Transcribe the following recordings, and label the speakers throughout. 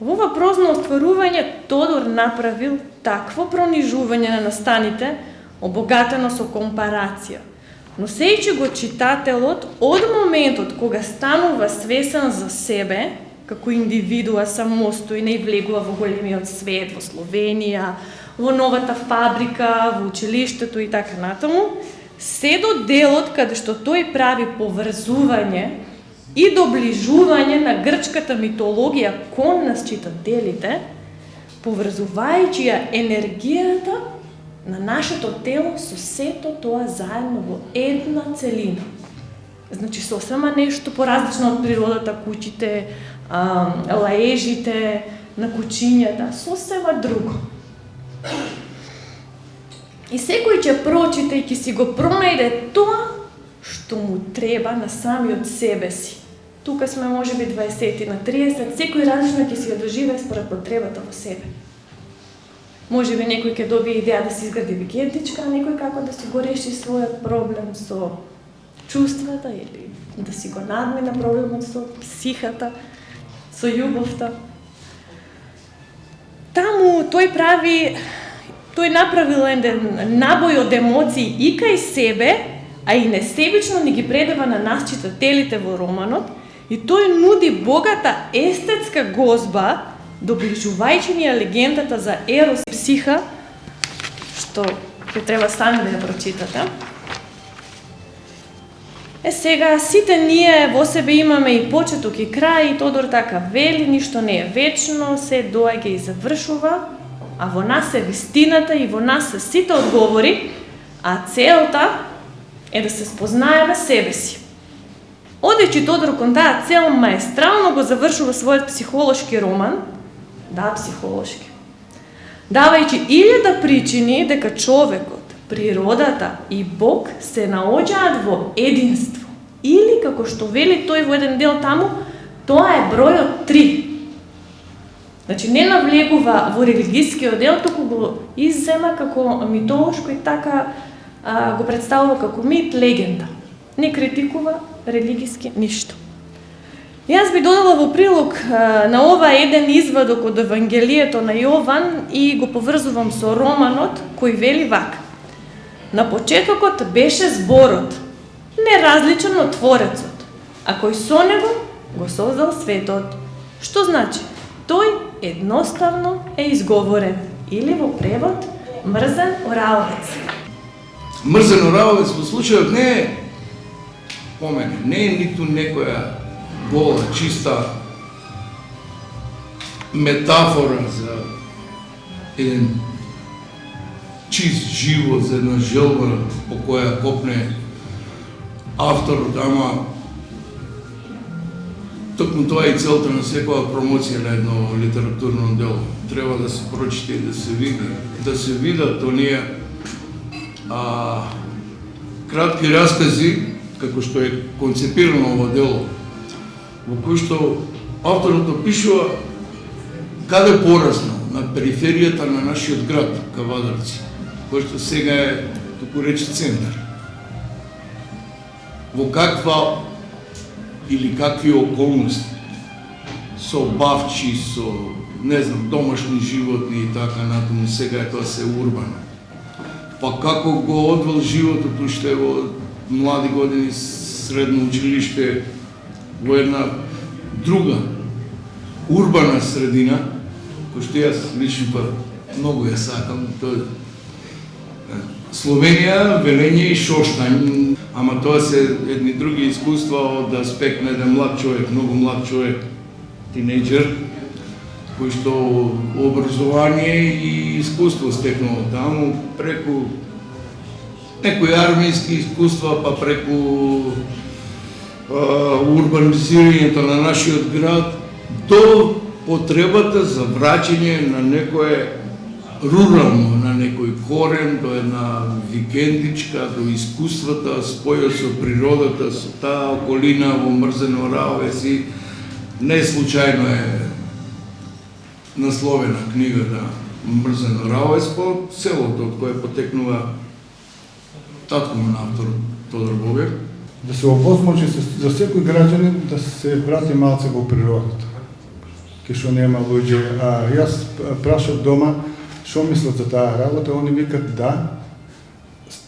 Speaker 1: Во въпросно остварување Тодор направил такво пронижување на настаните, обогатено со компарација. Но сејќи го читателот, од моментот кога станува свесен за себе, како индивидуа самостојна и влегува во големиот свет, во Словенија, во новата фабрика, во училиштето и така натаму, се до делот каде што тој прави поврзување и доближување на грчката митологија кон нас читателите, поврзувајќи ја енергијата на нашето тело со сето тоа заедно во една целина. Значи, сосема нешто поразлично од природата, куќите, лаежите на кучињата, сосема друго. И секој ќе прочита и ќе си го пронајде тоа што му треба на самиот себе си. Тука сме можеби 20 на 30, секој различно ќе си ја доживее според потребата во себе. Можеби некој ќе добие идеја да си изгради викендичка, а некој како да си го реши својот проблем со чувствата или да си го надмина проблемот со психата, со љубовта. Таму тој направил еден набој од емоции и кај себе, а и несебично ни ги предава на нас читателите во романот, и тој нуди богата естетска гозба, доближувајќи ни легендата за Ерос и Психа, што ќе треба сами да ја прочитате. Сега, сите ние во себе имаме и почеток и крај, и Тодор така вели, ништо не е вечно, се доаѓа и завршува, а во нас е вистината и во нас се сите одговори, а целта е да се спознаеме себе си. Одејќи Тодор кон таа цел, маестрално го завршува својот психолошки роман, да, психолошки, давајќи илјада причини дека човекот, природата и Бог се наоѓаат во единство. Или, како што вели тој во еден дел таму, тоа е бројот 3. Значи, не навлегува во религискиот дел, туку го иззема како митолошко и така го представува како мит, легенда. Не критикува религиски ништо. Јас би додала во прилог на ова еден извадок од Евангелието на Јован и го поврзувам со романот кој вели вака. На почетокот беше зборот, неразличен од Творецот, а кој со него го создал светот. Што значи? Тој едноставно е изговорен, или во превод мрзен оралец.
Speaker 2: Мрзен оралец во случајот не е по мене, не е ниту некоја гола, чиста метафора за еден чист живот, за една желба по која копне авторот, ама токму тоа е целта на секоја промоција на едно литературно дело. Треба да се прочита и да се види, да се видат оние кратки раскази, како што е концепирано ова дело, во кој што авторот опишува каде пораснал, на периферијата на нашиот град, Кавадарци, кој што сега е, туку рече, центар. Во каква или какви околности, со бавчи, со, не знам, домашни животни и така натаму, сега е тоа се урбано. Па како го одвел животот уште во млади години, средно училиште, во една друга урбана средина, кој што јас лично па многу ја сакам, тоа Словенија, Велење и Шоштајн, ама тоа се едни други искуства од аспект на еден млад човек, многу млад човек, тинејџер, кој што образование и искуство стекнало таму, преку некои армијски искуства, па преку урбанизирањето на нашиот град, до потребата за враќање на некое рурално, на некој корен, до една викендичка, до искуствата, спојот со природата, со таа околина во Мрзен оралец и не случајно е насловена книгата Мрзен оралец по селото од кое потекнува татко му на авторот Тодор Богев.
Speaker 3: Да се опозмочи за секој граѓанин да се врати малце во природата. што нема луѓе. А јас прашав дома што мислат за таа работа, они викат да.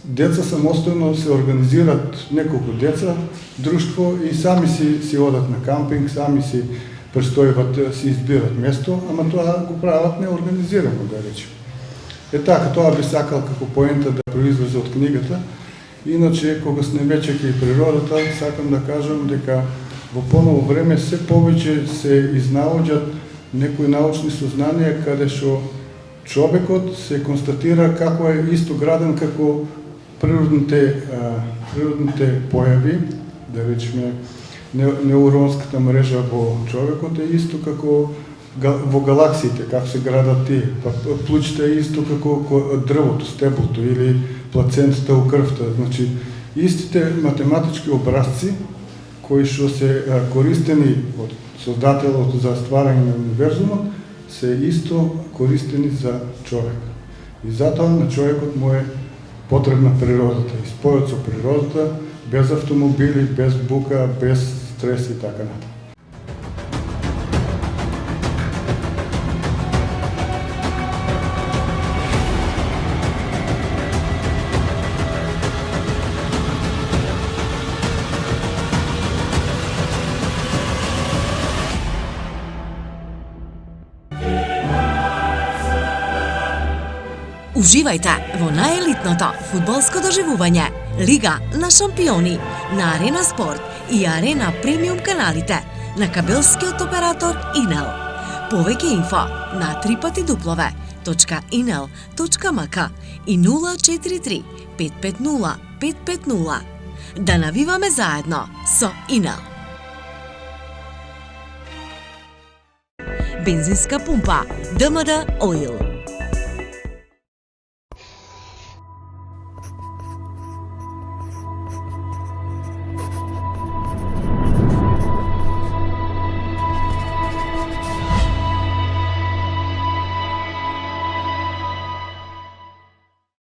Speaker 3: Деца самостојно се организираат, неколку деца, друштво и сами си одат на кампинг, сами си престојуват, си избират место, ама тоа го прават неорганизирано, да речем. Така, тоа би сакал како поента да произлезе од книгата. Иначе, кога сме веќе кај природата, сакам да кажам дека во поново време се повеќе се изнаоѓаат некои научни сознанија каде што човекот се констатира како е исто граден како природните појави, да речеме неуронската мрежа во човекот е исто како во галаксиите, како се градат тие. Плуќите е исто како дрвото, стеблото или плацентата у крвта. Значи, истите математички образци кои што се користени од создателот за стварање на универзумот, се исто користени за човек. И затоа на човекот му е потребна природата. И спојот со природата, без автомобили, без бука, без стрес и така натаму.
Speaker 4: Уживајте во наjelitното фудбалско доживување Лига на шампиони на Арена Спорт и Арена Премиум каналите на кабелскиот оператор Инел. Повеќе инфо на www.inel.mk и 043 550 550. Да навиваме заедно со Инел. Бензинска пумпа ДМД Оил.